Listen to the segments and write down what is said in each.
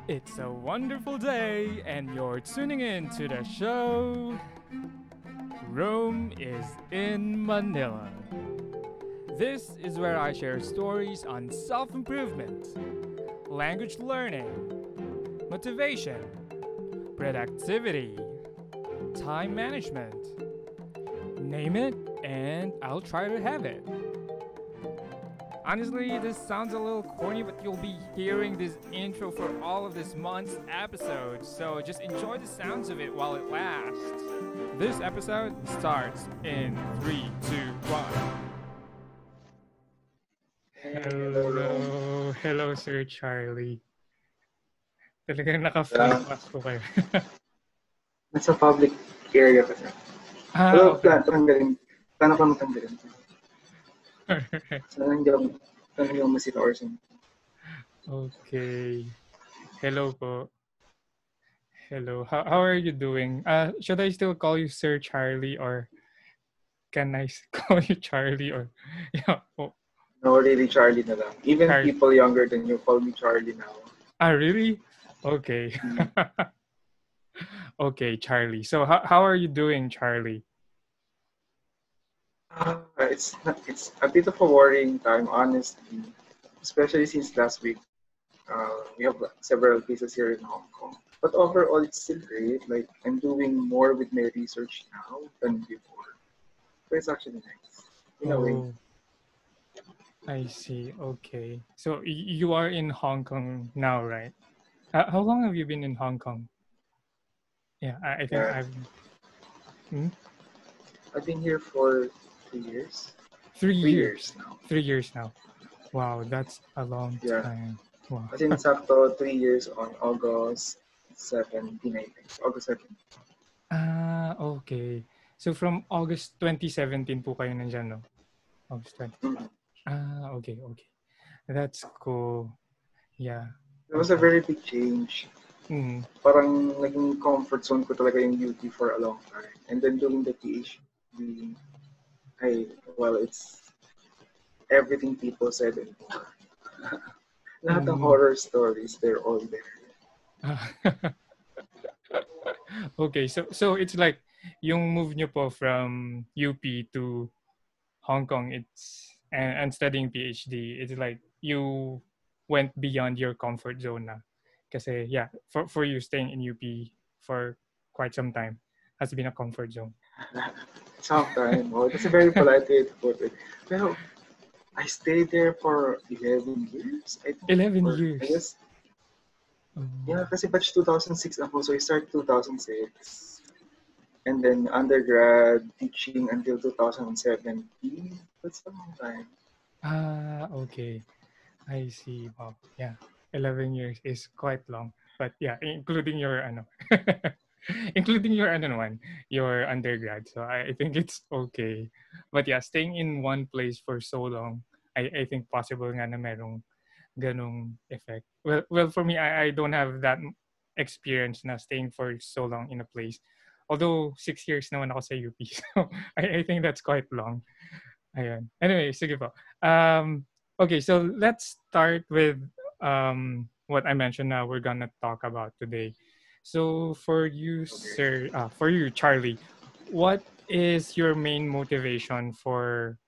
It's a wonderful day, and you're tuning in to the show Rome is in Manila. This is where I share stories on self improvement, language learning, motivation, productivity, time management. Name it, and I'll try to have it. Honestly, this sounds a little corny, but you'll be hearing this intro for all of this month's episodes, so just enjoy the sounds of it while it lasts. This episode starts in 3, 2, 1. Hey, hello, Rome. Hello, Sir Charlie. Talagang naka-front Uh, pass ko kayo. nasa public area kasi. Pero Okay. plano ko matanggalin. Alright. Sana hindi ako masita or something. Okay. Hello po. Hello. How are you doing? Should I still call you Sir Charlie, or can I call you Charlie, or yeah? Oh, No, really, Charlie na lang. Even Charlie. people younger than you call me Charlie now. Really? Okay. Mm. Okay, Charlie. So how are you doing, Charlie? It's a bit of a worrying time, honestly. Especially since last week, we have several cases here in Hong Kong. But overall, it's still great. Like, I'm doing more with my research now than before. So it's actually nice, in a way. Oh, I see. Okay. So you are in Hong Kong now, right? How long have you been in Hong Kong? Yeah, I think Yeah. I've hmm? I've been here for 3 years. 3 3 years years. now. 3 years now. Wow, that's a long Yeah. time. Wow. As in sakto, 3 years on August 17, I think. August 17. Okay. So from August 2017 po kayo nandyan, no? August 20. Mm. Okay, okay. That's cool. Yeah. It was a Okay. very big change. Mm. Parang naging comfort zone ko talaga yung UP for a long time. And then doing the PhD, it's everything people said and more. Lahat ng Mm. horror stories, they're all there. Okay, so it's like yung move nyo po from UP to Hong Kong, and studying PhD, it's like you went beyond your comfort zone na. Kasi yeah, for you staying in UP for quite some time has been a comfort zone. Sometime. Oh, that's a very polite way to put it. Pero I stayed there for 11 years, I think. 11 Or I years. guess, yeah, kasi batch 2006 ako, so I started 2006. And then undergrad teaching until 2017. That's a long time. Okay. I see. Wow. Yeah. 11 years is quite long. But yeah, including your ano, including your ano naman, your undergrad. So I think it's okay. But yeah, staying in one place for so long, I think possible nga na merong ganong effect. Well, for me, I don't have that experience na staying for so long in a place. Although 6 years naman ako sa UP. So I think that's quite long. Ayun. Anyway, sige po. Okay, so let's start with what I mentioned now we're gonna talk about today. So for you, Okay. sir, for you, Charlie, what is your main motivation for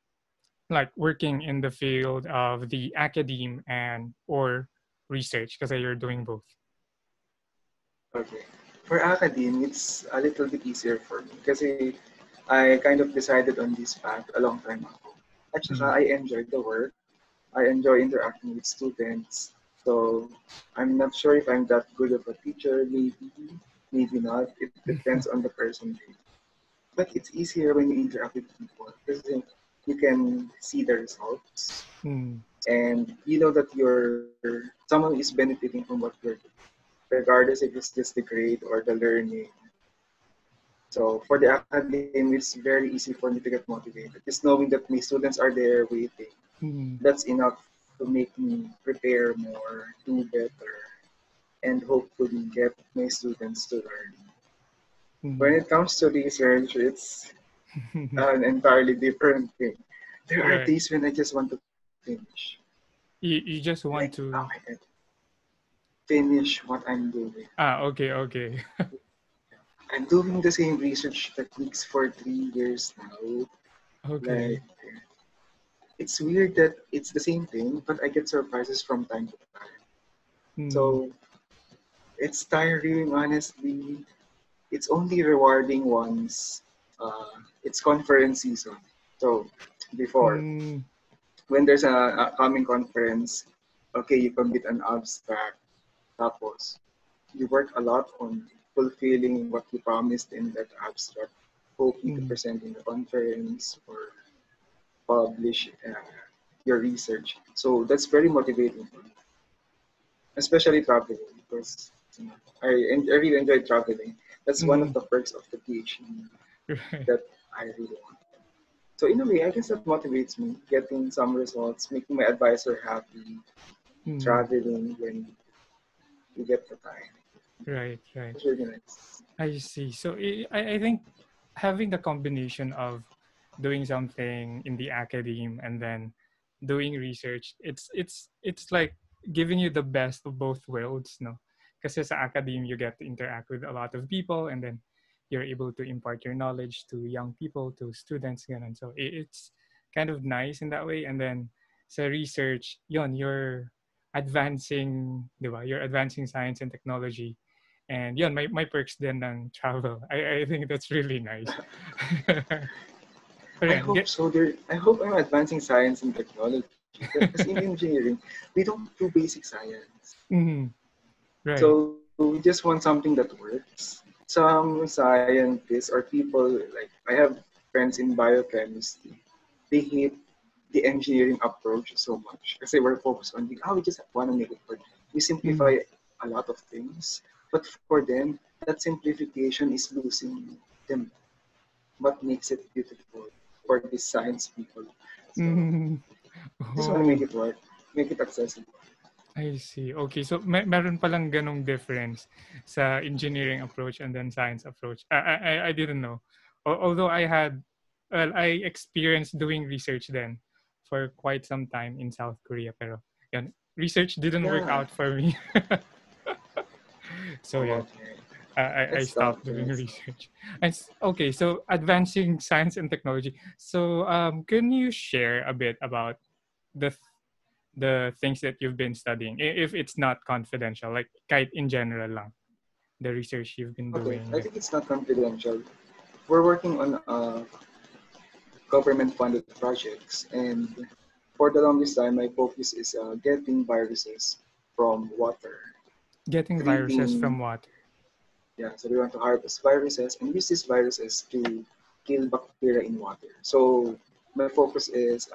like working in the field of the academe and or research? Because you're doing both. Okay. For academe, it's a little bit easier for me kasi I kind of decided on this path a long time ago. At saka Mm. I enjoyed the work. I enjoy interacting with students. So I'm not sure if I'm that good of a teacher. Maybe, maybe not. It depends on the person. But it's easier when you interact with people because you can see the results Mm. and you know that someone is benefiting from what you're doing, regardless if it's just the grade or the learning. So for the academy, it's very easy for me to get motivated. Just knowing that my students are there waiting, Mm. that's enough to make me prepare more, do better, and hopefully get my students to learn. When Mm. it comes to research, it's an entirely different thing. There are Right. days when I just want to finish. You just Like, want oh to my god. finish what I'm doing. Okay. I'm doing the same research techniques for 3 years now. Okay. Like, it's weird that it's the same thing, but I get surprises from time to time. Mm, So it's tiring, honestly. It's only rewarding once it's conference season. So before, mm, when there's a coming conference, okay, you complete an abstract. Tapos, you work a lot on fulfilling what you promised in that abstract, hoping to mm, present in the conference or publish your research. So that's very motivating for me, especially traveling because I really enjoy traveling. That's one of mm. the perks of the PhD Right. that I really want. So in a way, I guess that motivates me, getting some results, making my advisor happy, Mm, traveling when you get the time. right. It's really nice. I see. So I think having the combination of doing something in the academe and then doing research, it's like giving you the best of both worlds, no? Because as academe, you get to interact with a lot of people, and then you're able to impart your knowledge to young people, to students, ganun. So it's kind of nice in that way. And then sa research, you're advancing, di ba? You're advancing science and technology, and yun, my perks din ng travel. I think that's really nice. Pero I yan, hope so. I hope I'm advancing science and technology. Because in engineering, we don't do basic science. mhm, right. So we just want something that works. Some scientists or people, like I have friends in biochemistry, they hate the engineering approach so much because they were focused on we just want to make it work. We simplify Mhm, a lot of things, but for them, that simplification is losing them what makes it beautiful for the science people. So mhm. just want to make Oh, it work, make it accessible. I see. Okay, so meron palang ganong difference sa engineering approach and then science approach. I didn't know. Although I experienced doing research then for quite some time in South Korea, pero yan, research didn't work Yeah. out for me. So Oh, yeah, okay. I That's tough. stopped doing That's tough. research. Okay, so advancing science and technology. So can you share a bit about the the things that you've been studying, if it's not confidential, like kahit in general lang, the research you've been Okay, doing. I think it's not confidential. We're working on government-funded projects, and for the longest time, my focus is getting viruses from water, Getting viruses from treating. water. Yeah, so we want to harvest viruses and use these viruses to kill bacteria in water. So my focus is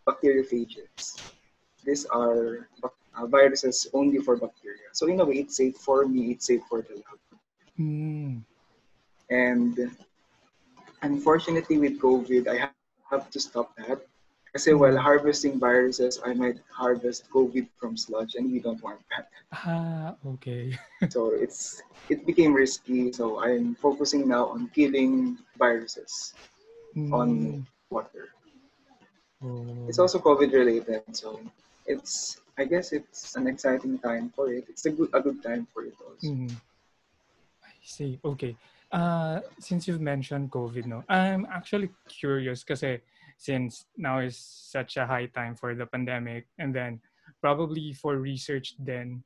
bacteriophages. These are viruses only for bacteria. So in a way, it's safe for me, it's safe for the lab. Mm. And unfortunately, with COVID, I have to stop that. Kasi while Mm. harvesting viruses, I might harvest COVID from sludge, and we don't want that. Okay. So it became risky. So I'm focusing now on killing viruses on Mm. water. It's Oh. also COVID related, so I guess it's an exciting time for it. It's a good time for it also. Mm. I see. Okay. Since you've mentioned COVID, no, I'm actually curious kasi since now is such a high time for the pandemic, and then probably for research then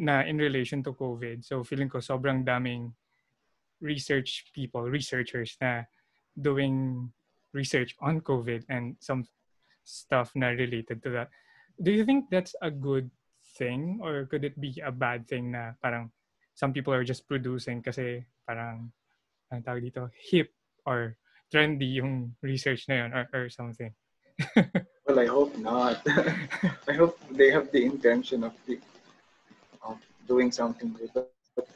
na in relation to COVID. So feeling ko sobrang daming researchers na doing research on COVID and some stuff na related to that. Do you think that's a good thing, or could it be a bad thing na parang some people are just producing kasi parang ang tawag dito, hip or trendy yung research na yun, or something? Well, I hope not. I hope they have the intention of doing something good. But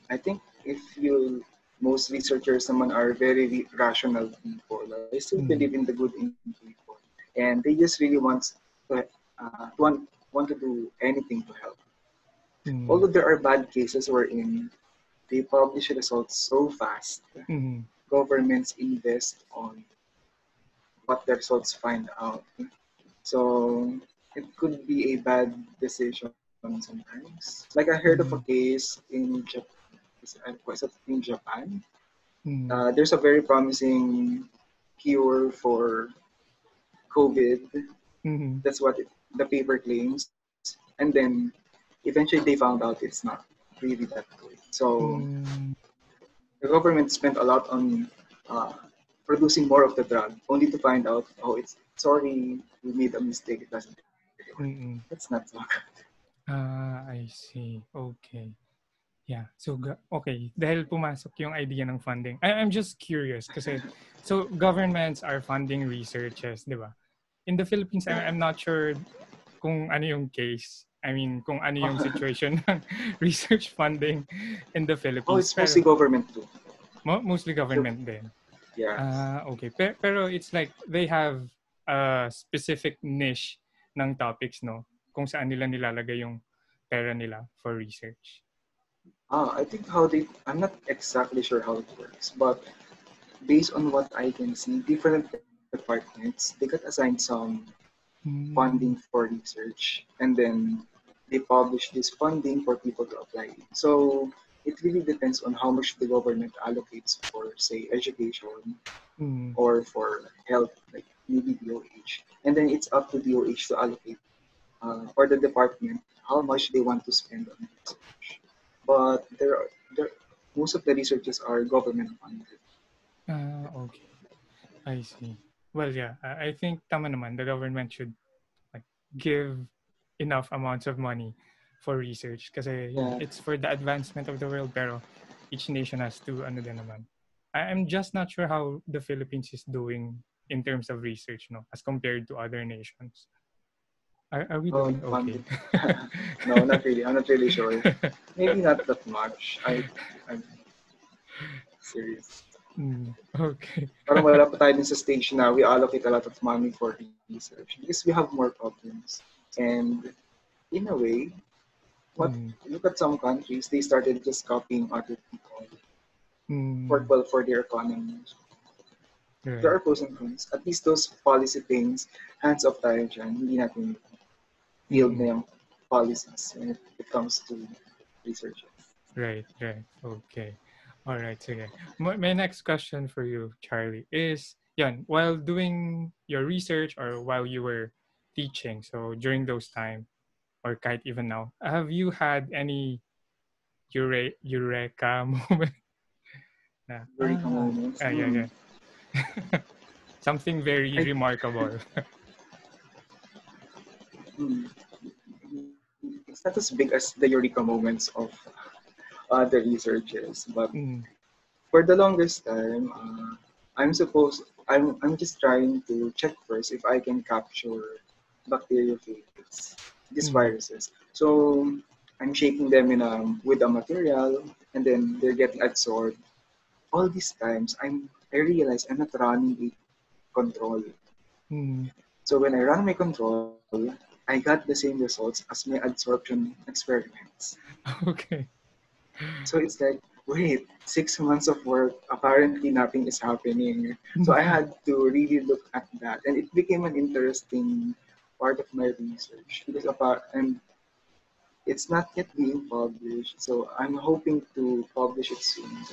I think if you most researchers, someone are very rational people. They still believe Mm. in the good in people, and they just really want to do anything to help. Mm. Although there are bad cases wherein they publish results so fast, Mm. governments invest on what the results find out. So it could be a bad decision sometimes. Like I heard of a case in Japan. Mm. There's a very promising cure for COVID. Mm-hmm. That's what the paper claims. And then eventually they found out it's not really that good. So Mm. the government spent a lot on uh, producing more of the drug, only to find out, oh, it's sorry, we made a mistake. It doesn't really work. Mm-mm. That's not so good. I see. Okay. Yeah. So, okay. Dahil pumasok yung idea ng funding. I'm just curious kasi, so governments are funding researches, di ba? In the Philippines, I'm not sure kung ano yung case. I mean, kung ano yung situation ng research funding in the Oh, Philippines. it's mostly government too. Mostly government din. Yeah. Okay. Pero it's like they have a specific niche ng topics, no? Kung saan nila nilalagay yung pera nila for research. I think I'm not exactly sure how it works, but based on what I can see, different departments, they got assigned some funding for research, and then they publish this funding for people to apply. So it really depends on how much the government allocates for, say, education or for health, like maybe DOH. And then it's up to DOH to allocate or the department how much they want to spend on research. But there most of the researches are government funded. Okay. I see. Well, yeah, I think tama naman, the government should like give enough amounts of money for research kasi yeah, Yeah. it's for the advancement of the world pero each nation has to ano din naman. I'm just not sure how the Philippines is doing in terms of research, no, as compared to other nations. Are we doing okay? Funded. No, not really. I'm not really sure. Maybe not that much. I'm serious. Okay. Parang wala pa tayo din sa stage na we allocate a lot of money for research because we have more problems. And in a way, look at some countries, they started just copying other people for their economy. Right. There are pros and cons. At least those policy things, hands off tayo dyan. Hindi natin build na yung policies when it comes to research. Right. Okay. All right, sige. My next question for you, Charlie, is yan, while doing your research or while you were teaching, so during those time or kahit even now, have you had any Eureka moment? Eureka moments. Yeah. Something very remarkable. It's not as big as the Eureka moments of the researchers, but for the longest time, I'm just trying to check first if I can capture bacteriophages, these viruses. So I'm shaking them with a material, and then they're getting absorbed. All these times, I realize I'm not running a control. So when I run my control, I got the same results as my absorption experiments. Okay. So it's like, wait, 6 months of work, apparently nothing is happening. So I had to really look at that. And it became an interesting part of my research because and it's not yet being published. So I'm hoping to publish it soon.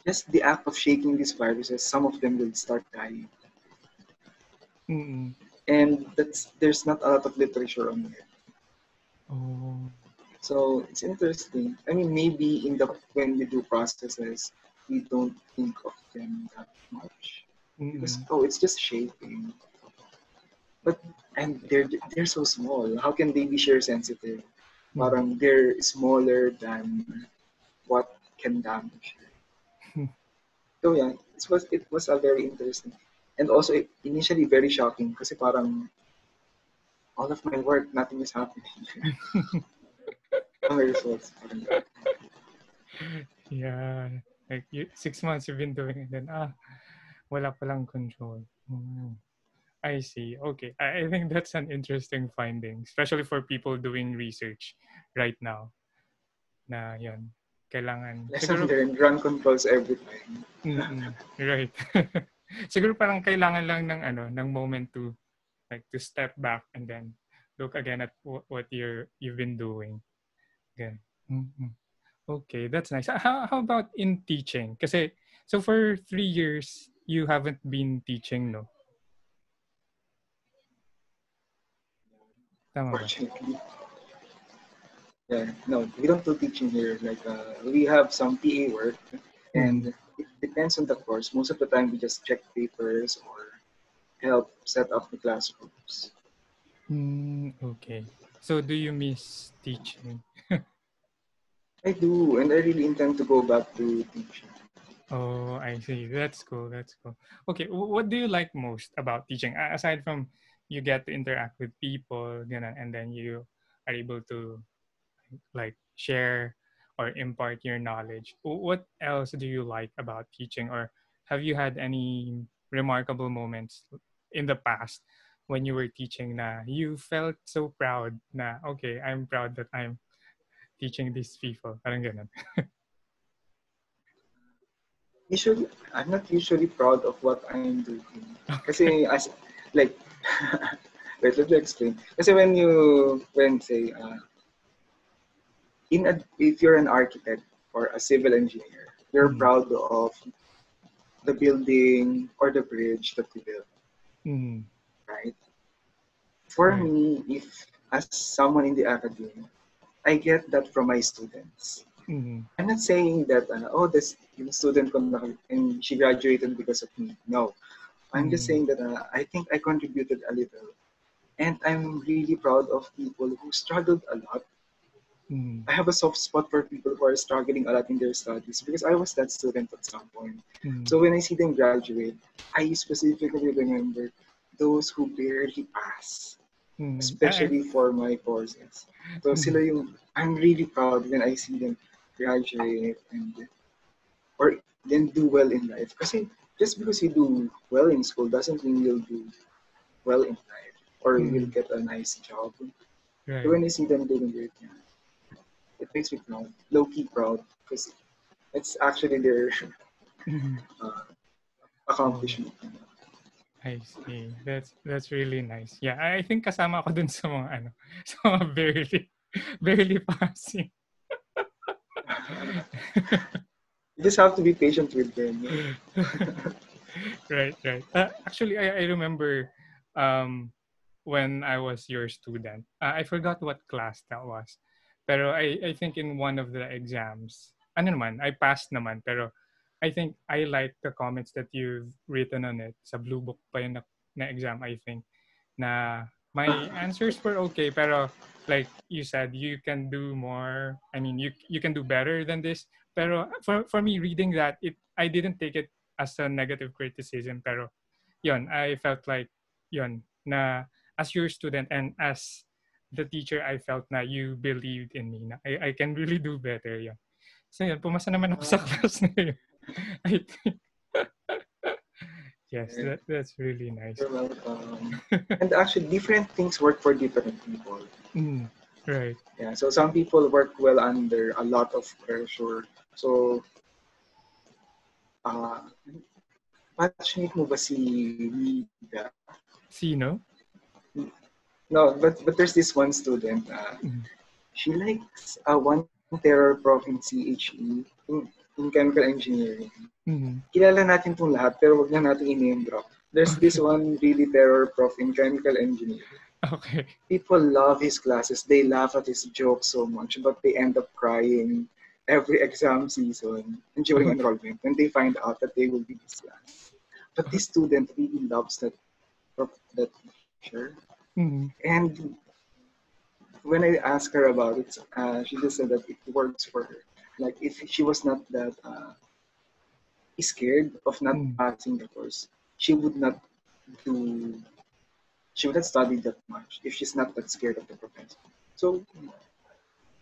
Just the act of shaking these viruses, some of them will start dying. And there's not a lot of literature on it. So it's interesting. I mean, maybe when we do processes, we don't think of them that much because it's just shaping. And they're so small. How can they be shear sensitive? Parang they're smaller than what can damage. So yeah, it was a very interesting, and also initially very shocking because parang all of my work, nothing is happening. My results. Yeah, like 6 months you've been doing it, then wala palang control. I see. Okay, I think that's an interesting finding, especially for people doing research right now. Na yan, kailangan. Lesson learned, run controls every time. Right. Siguro parang kailangan lang ng ng moment to step back and then look again at what you've been doing. Again. Mhm. Okay, that's nice. How about in teaching? Kasi so for 3 years you haven't been teaching, no? Tama ba? Fortunately, yeah, no, we don't do teaching here. Like, we have some PA work, Mm-hmm. and it depends on the course. Most of the time, we just check papers or help set up the classrooms. Okay. So do you miss teaching? I do, and I really intend to go back to teaching. Oh, I see. That's cool. That's cool. Okay, what do you like most about teaching? Aside from you get to interact with people, and then you are able to like share or impart your knowledge. What else do you like about teaching, or have you had any remarkable moments in the past when you were teaching na you felt so proud na okay, I'm proud that I'm teaching these people. Parang ganun. Usually, I'm not usually proud of what I'm doing. Kasi as like, wait, let me explain. Kasi when say, if you're an architect or a civil engineer, you're Mm, proud of the building or the bridge that you built, mm, right? For right. me, if as someone in the academy, I get that from my students. Mm, I'm not saying that, oh, this yung student ko and she graduated because of me. No, I'm just mm, saying that I think I contributed a little. And I'm really proud of people who struggled a lot. mm, I have a soft spot for people who are struggling a lot in their studies because I was that student at some point. mm. So when I see them graduate, I specifically remember those who barely pass, Mm. especially for my courses. So Mm, sila yung, I'm really proud when I see them graduate and or then do well in life. Kasi just because you do well in school doesn't mean you'll do well in life or you'll mm, get a nice job. So right. when I see them doing great, yeah, it makes me proud, low key proud, because it's actually their Mm. uh, Oh, accomplishment. I see. That's really nice. Yeah, I think kasama ako dun sa mga ano, sa mga barely barely passing. You just have to be patient with them. Right, right. Actually, I remember um, when I was your student. I forgot what class that was. Pero I think in one of the exams, ano naman, I passed naman. Pero I think I liked the comments that you've written on it. Sa Blue Book pa yun na exam, I think. Na my answers were okay, pero like you said, you can do more. I mean, you can do better than this. Pero for me, reading that, I didn't take it as a negative criticism. Pero yun, I felt like yun, na as your student and as the teacher, I felt na you believed in me. Na I can really do better. Yun. So yun, pumasa naman ako sa class na yun. I think, yes, that's really nice. You're welcome. And actually, different things work for different people. Mm, right. Yeah, so some people work well under a lot of pressure. So, uh, matchmate mo ba si Rita? Sino? No, but there's this one student. Mm, She likes one terror prof in CHE in chemical engineering. mm, Kilala natin itong lahat, pero wag na natin i-name drop. There's this okay. one really terror prof in chemical engineering. Okay. People love his classes. They laugh at his jokes so much, but they end up crying every exam season and during Okay. enrollment when they find out that they will be this class. But this student really loves that teacher. Mm, And when I asked her about it, she just said that it works for her. Like if she was not that scared of not mm, passing the course, she would not do. She would not study that much if she's not that scared of the professor. So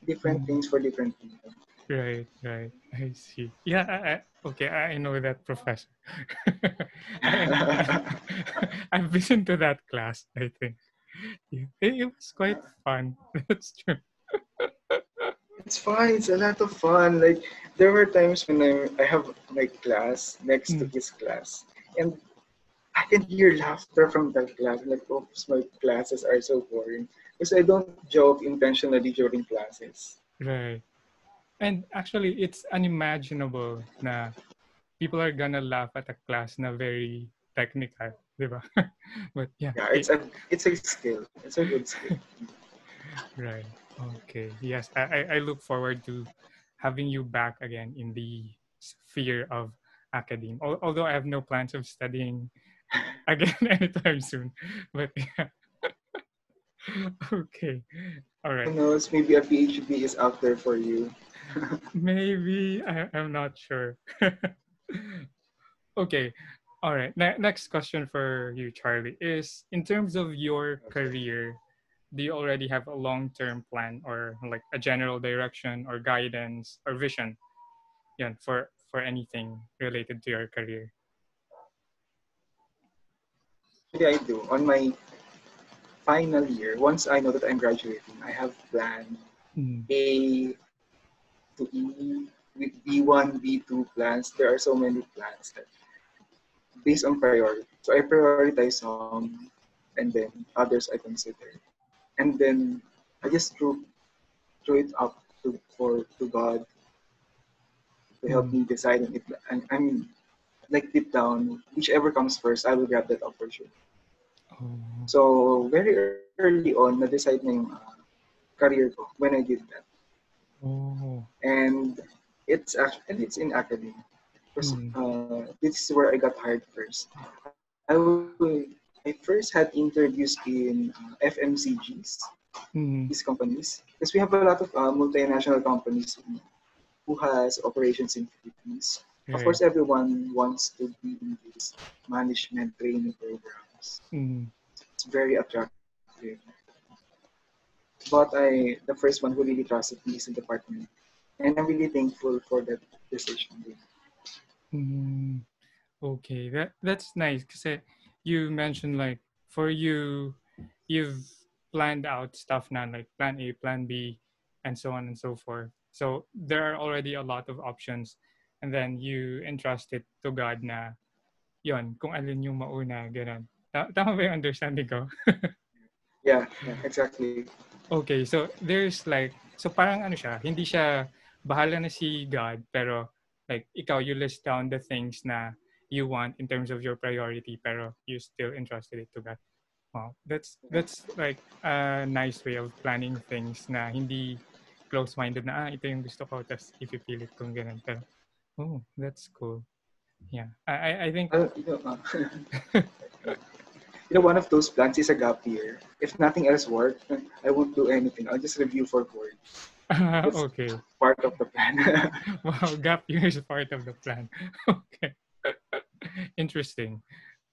different mm. things for different people. Right, right. I see. Yeah, okay, I know that professor. I've been to that class, I think. Yeah, it was quite fun. That's true. It's fun. It's a lot of fun. Like there were times when I have my class next to Mm, his class, and I can hear laughter from that class. Like, oh, my classes are so boring. Because I don't joke intentionally during classes. Right. And actually, it's unimaginable na people are gonna laugh at a class na very technical, di ba? But yeah, Yeah, it's a skill. It's a good skill. right. Okay. Yes, I look forward to having you back again in the sphere of academe. Although I have no plans of studying again anytime soon. But yeah. Okay. All Who right. knows? Maybe a PhD is out there for you. Maybe I'm not sure. Okay. All right. Next question for you, Charlie, is in terms of your Okay. career, do you already have a long-term plan or like a general direction or guidance or vision, yeah, for anything related to your career? Actually, I do. On my final year, once I know that I'm graduating, I have planned Mm. A to E, with B1, B2 plans. There are so many plans that based on priority. So I prioritize some, and then others I consider, and then I just threw it up to God to help Mm. me decide on it. And I mean, like deep down, whichever comes first, I will grab that opportunity. Oh. So very early on, na-decide na yung career ko when I did that. Oh. And it's in academe. Because Mm. this is where I got hired first. I first had interviews in FMCGs, these Mm. companies, because we have a lot of multinational companies who has operations in Philippines. Of Right. course, everyone wants to be in these management training programs. Mm. It's very attractive. But the first one who really trusted me is the department. And I'm really thankful for that decision. Mm. Okay, that's nice because you mentioned like for you, you've planned out stuff now like plan A, plan B, and so on and so forth. So there are already a lot of options, and then you entrust it to God na yon kung alin yung mauna ganun. Tama ba yung understanding ko? Yeah, exactly. Okay, so there's like so parang ano siya, hindi siya bahala na si God pero like ikaw you list down the things na you want in terms of your priority pero you still entrusted it to God. Wow, that's like a nice way of planning things na hindi close-minded na ito yung gusto ko tapos ipipilit kong ganun. Pero oh, that's cool. Yeah. I think Uh, you know, uh, one of those plans is a gap year. If nothing else works, I won't do anything. I'll just review for board. That's okay. part of the plan. Wow, gap year is part of the plan. Okay. Interesting.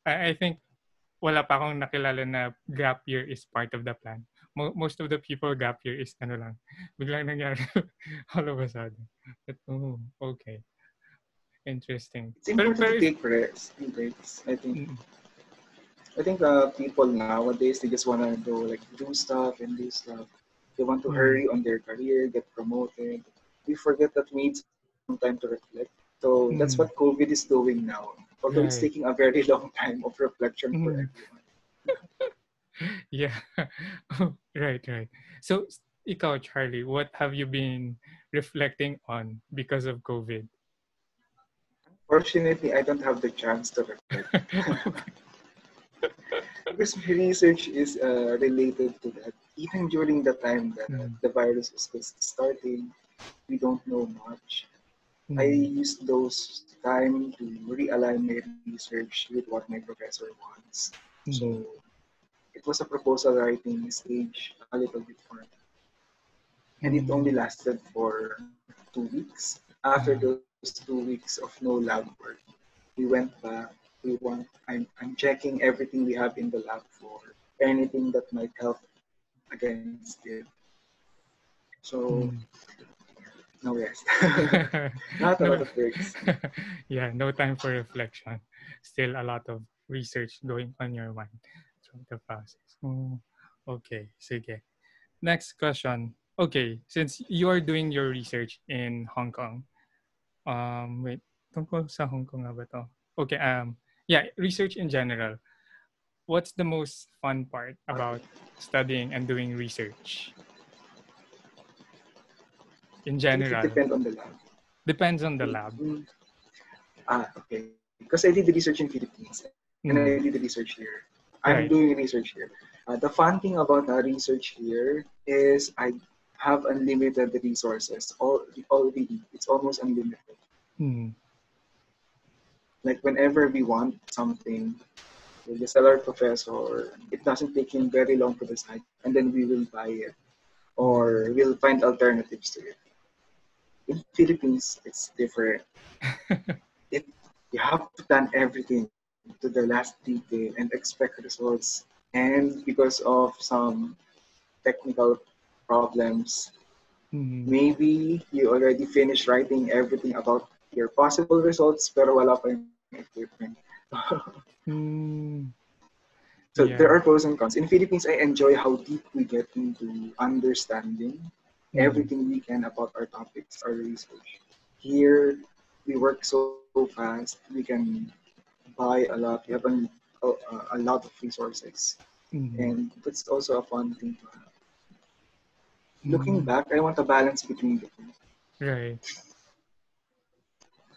I think wala pa akong nakilala na gap year is part of the plan. Most of the people gap year is ano lang, biglang nangyari all of a sudden. But, oh, okay. Interesting. It's important Pero to if, take breaks. mm, I think people nowadays they just wanna go like do stuff and do stuff. They want to mm, hurry on their career, get promoted. We forget that we need some time to reflect. So that's what mm, COVID is doing now. Although it's taking right. a very long time of reflection for Mm, everyone. yeah. Right, right. So, ikaw, Charlie, what have you been reflecting on because of COVID? Fortunately, I don't have the chance to reflect. Okay. Because my research is related to that. Even during the time that Mm, the virus was just starting, we don't know much. I mm, used those time to realign my research with what my professor wants. So mm, it was a proposal writing stage a little bit for me. And it only mm. lasted for 2 weeks. After Ah, those 2 weeks of no lab work, we went back. I'm checking everything we have in the lab for anything that might help against it. So mm. no rest. Not a lot No. of breaks. Yeah, no time for reflection. Still a lot of research going on your mind throughout the process. Oh, okay, sige. Next question. Okay, since you are doing your research in Hong Kong, wait, tungkol sa Hong Kong nga ba to? Okay, yeah, research in general. what's the most fun part about studying and doing research in I think it general? depends on the lab. Depends on the lab. Okay. Because I did the research in Philippines and I Mm, did the research here. I'm right. doing research here. The fun thing about research here is I have unlimited resources. Already, it's almost unlimited. Mm, Like whenever we want something, we'll just tell our professor. It doesn't take him very long to decide, and then we will buy it mm. or we'll find alternatives to it. In Philippines, it's different. It You have to plan everything to the last detail and expect results. And because of some technical problems, Mm, maybe you already finished writing everything about your possible results, pero wala pa yung equipment. mm, So there yeah. are pros and cons. In Philippines, I enjoy how deep we get into understanding Mm, everything we can about our topics, our research. Here, we work so fast. We can buy a lot. We have a lot of resources, mm, and that's also a fun thing to have. Looking mm. back, I want a balance between the two. Right.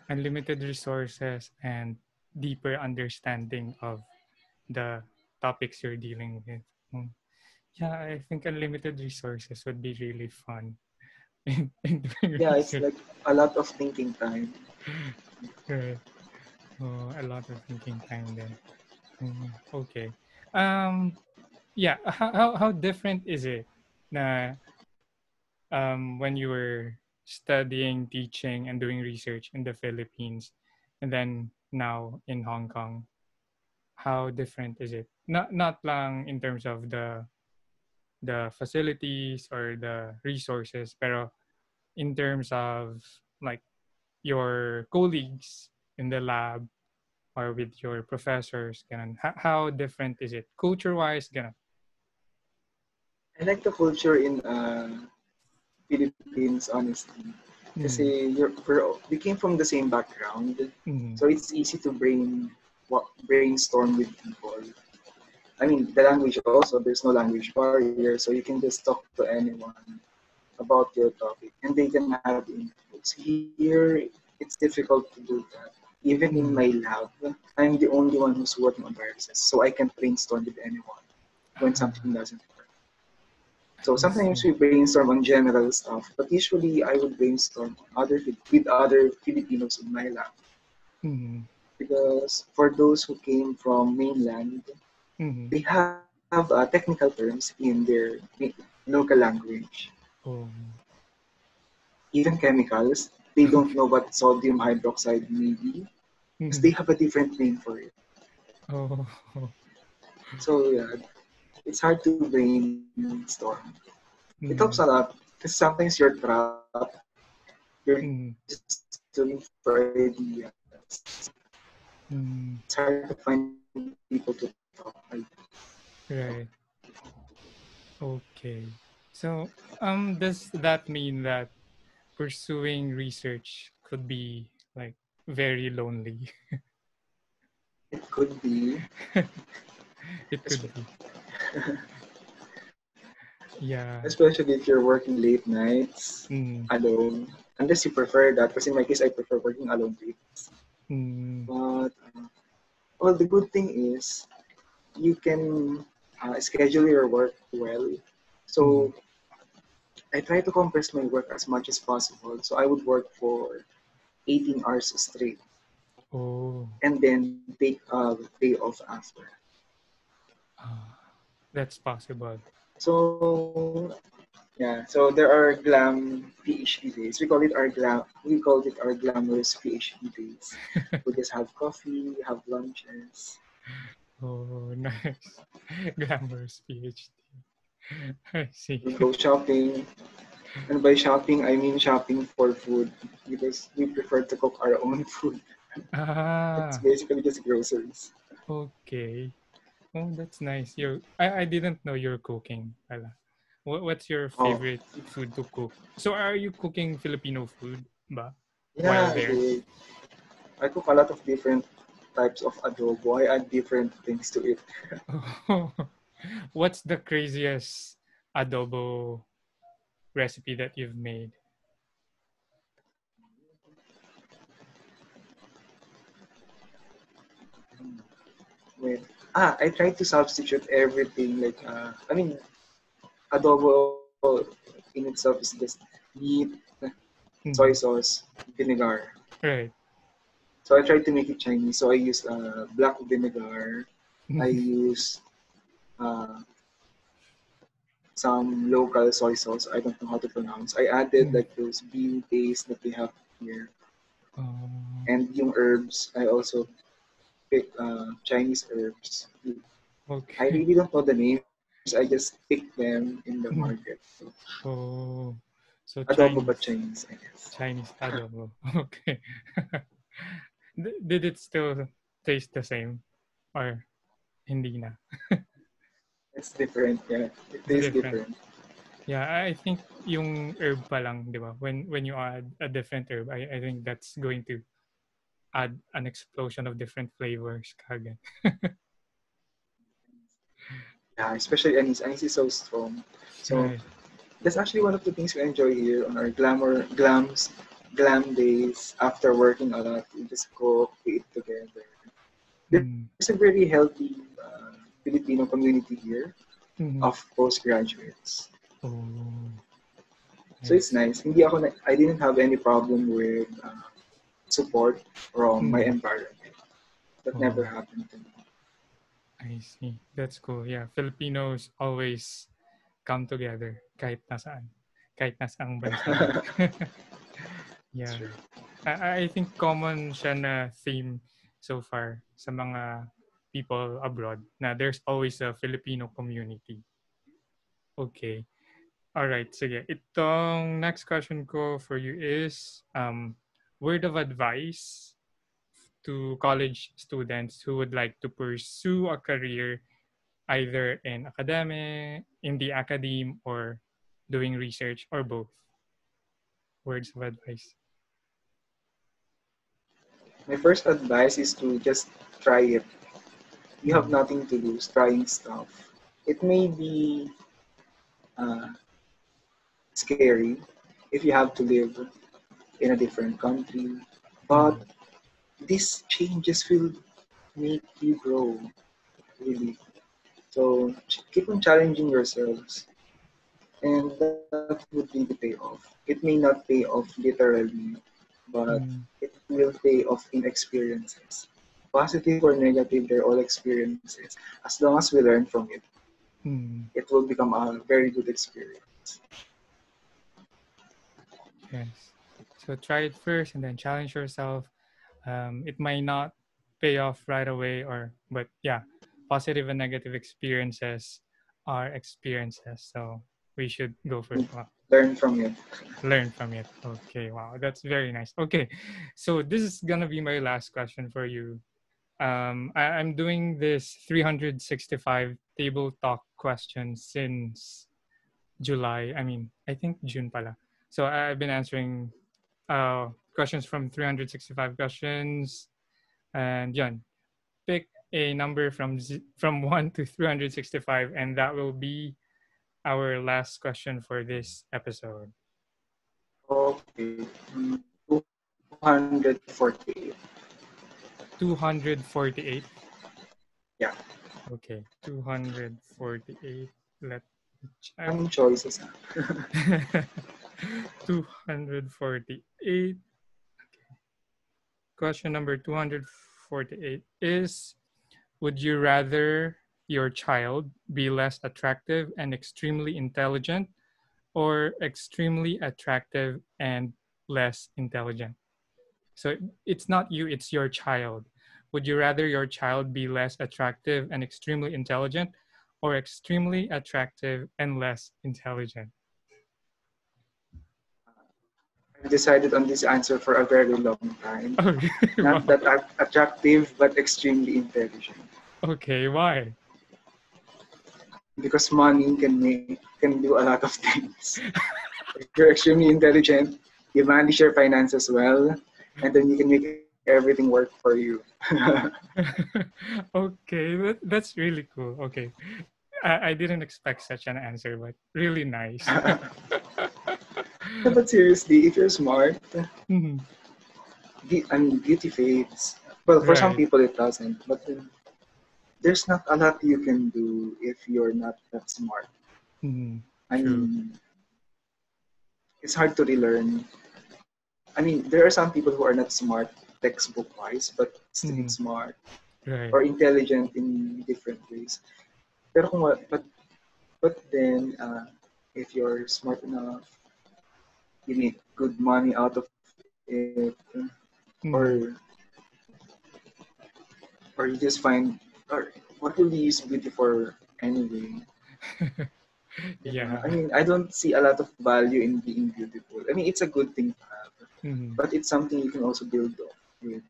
Unlimited resources and deeper understanding of the topics you're dealing with. Mm. Yeah, I think unlimited resources would be really fun in doing Yeah, it's research. like a lot of thinking time. Right. Oh, a lot of thinking time then. Okay. Um, yeah. How different is it na when you were studying, teaching, and doing research in the Philippines, and then now in Hong Kong? How different is it? Not lang in terms of the facilities or the resources, pero in terms of like your colleagues in the lab or with your professors, ganun. How different is it? Culture-wise, ganun. I like the culture in Philippines, honestly. Mm, Kasi we came from the same background, mm, so it's easy to brainstorm with people. I mean, the language also, there's no language barrier, so you can just talk to anyone about your topic and they can have inputs. Here, it's difficult to do that. Even in my mm. lab, I'm the only one who's working on viruses, so I can't brainstorm with anyone when something Ah, doesn't work. So I sometimes see. we brainstorm on general stuff, but usually I would brainstorm with other Filipinos in my lab Mm, because for those who came from mainland, mm. they have technical terms in their local language. Oh. Even chemicals, they don't know what sodium hydroxide may be because they Mm. have a different name for it. Oh. So yeah, it's hard to brainstorm. It helps a lot Mm, because sometimes you're trapped. You're just looking mm, for ideas. It's hard to find mm. people to talk. Right. Okay. So, does that mean that pursuing research could be like very lonely? It could be, It could be. Yeah. especially if you're working late nights Mm, alone. Unless you prefer that, because in my case, I prefer working alone late. mm, But well, the good thing is you can schedule your work well. mm. So I try to compress my work as much as possible. So I would work for 18 hours straight Oh, and then take a day off after. ah, that's possible. So yeah, so there are glam PhD days. We called it our glamorous PhD days. We just have coffee, have lunches, Oh, nice. Glamorous PhD. I see. we go shopping. And by shopping, I mean shopping for food because we prefer to cook our own food. It's Ah, basically just groceries. okay. Oh, that's nice. I didn't know you're cooking, pala. What's your Oh, favorite food to cook? So are you cooking Filipino food ba yeah, while there? I cook a lot of different types of adobo. I add different things to it. What's the craziest adobo recipe that you've made? With I tried to substitute everything like adobo in itself is just meat, soy Mhm. sauce, vinegar. Right. So I tried to make it Chinese. So I use black vinegar. I use uh, some local soy sauce. I don't know how to pronounce. I added Mhm. like those bean paste that they have here, Oh, and yung herbs. I also pick Chinese herbs. I okay. really don't know the names. I just pick them in the market. Mhm. So, Oh, so adobo but Chinese, Chinese, I guess. Chinese adobo. Okay. Did it still taste the same or hindi na? It's different. Yeah, it It's tastes different. different. Yeah, I think yung herb pa lang, di ba? When you add a different herb, I think that's going to add an explosion of different flavors kagad. Yeah, especially anise. Anise is so strong. So Right. that's actually one of the things we enjoy here on our glam days. After working a lot, we just cook, we eat together. There's a Mm. very healthy Filipino community here of Mm. postgraduates. Oh, So I it's see. nice. I didn't have any problem with support from my Mm. environment. That never Oh, happened to me. I see. That's cool. Yeah, Filipinos always come together kahit nasaan. Kahit nasaang bansa yan. That's Yeah. true. I think common siya na theme so far sa mga people abroad na there's always a Filipino community. Okay. All right. Sige. Itong next question ko for you is word of advice to college students who would like to pursue a career either in academe, in the academe, or doing research, or both. Words of advice. My first advice is to just try it. You have Mm. nothing to lose trying stuff. It may be uh, scary if you have to live in a different country, but Mm. these changes will make you grow, really. So keep on challenging yourselves, and that would be the payoff. It may not pay off literally, but Mm. it will pay off in experiences. Positive or negative, they're all experiences. As long as we learn from it, Mm. it will become a very good experience. Yes. So try it first and then challenge yourself. It might not pay off right away, but yeah, positive and negative experiences are experiences. So we should go for it. Wow. Learn from it. Learn from it. Okay. Wow. That's very nice. Okay. So this is gonna be my last question for you. I'm doing this 365 table talk questions since July. I mean, I think June pala. So I've been answering questions from 365 questions, and John, pick a number from 1 to 365, and that will be our last question for this episode. Okay. 248. 248. Yeah. Okay, 248. Let me check. Daming choices. 248. Question number 248 is: would you rather your child be less attractive and extremely intelligent, or extremely attractive and less intelligent? So it's not you, it's your child. Would you rather your child be less attractive and extremely intelligent, or extremely attractive and less intelligent? I've decided on this answer for a very long time. Okay, Not wow. that attractive, but extremely intelligent. Okay, why? Because money can do a lot of things. If you're extremely intelligent, you manage your finances well, and then you can make everything work for you. Okay, that's really cool. Okay. I didn't expect such an answer, but really nice. But seriously, if you're smart, Mhm. I mean, beauty fades. Well, for some Right. people it doesn't, but there's not a lot you can do if you're not that smart. Mhm. I True. mean, it's hard to relearn. I mean, there are some people who are not smart textbook wise, but street Mhm. smart Right. or intelligent in different ways. Pero kung, but then, if you're smart enough, you make good money out of it, or Mhm. or you just find, or what will you use beauty for anyway? Yeah. I mean, I don't see a lot of value in being beautiful. I mean, it's a good thing to have, Mhm. but it's something you can also build off with,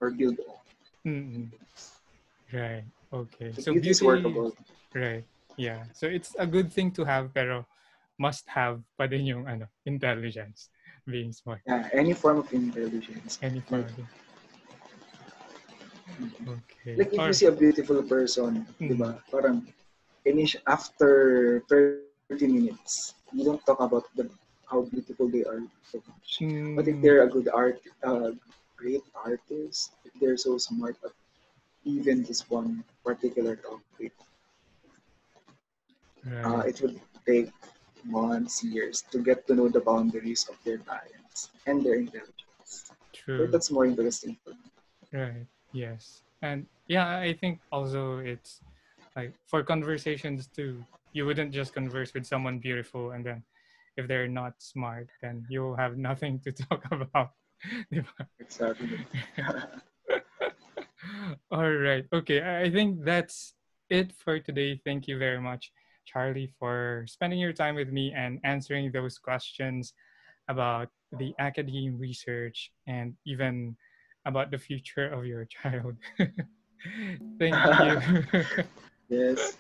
or build on. Mhm. Right. Okay. So So beauty is beauty, workable. right. Yeah. So it's a good thing to have pero must have pa din yung ano, intelligence, being smart. Yeah, any form of intelligence. Any form of it. Okay. Like if you Or see a beautiful person, di ba? mhm. Parang after 30 minutes, you don't talk about how beautiful they are so much. But if they're Mm, a great artist, if they're so smart at even just one particular topic, right. it would take months, years to get to know the boundaries of their talents and their intelligence. So True. that's more interesting for me. Right. Yes. And yeah, I think also it's like for conversations too. You wouldn't just converse with someone beautiful and then if they're not smart, then you'll have nothing to talk about. Di ba? Exactly. All right. Okay. I think that's it for today. Thank you very much, Charlie, for spending your time with me and answering those questions about the academe research and even about the future of your child. Thank you. Yes.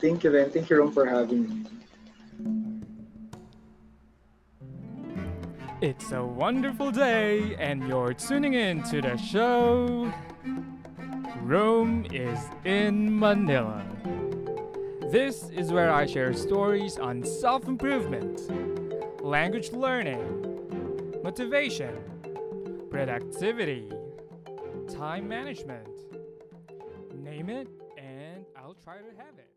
Thank you, Ren. Thank you, Ron, for having me. It's a wonderful day, and you're tuning in to the show. Rome is in Manila. This is where I share stories on self improvement, language learning, motivation, productivity, time management. Name it, and I'll try to have it.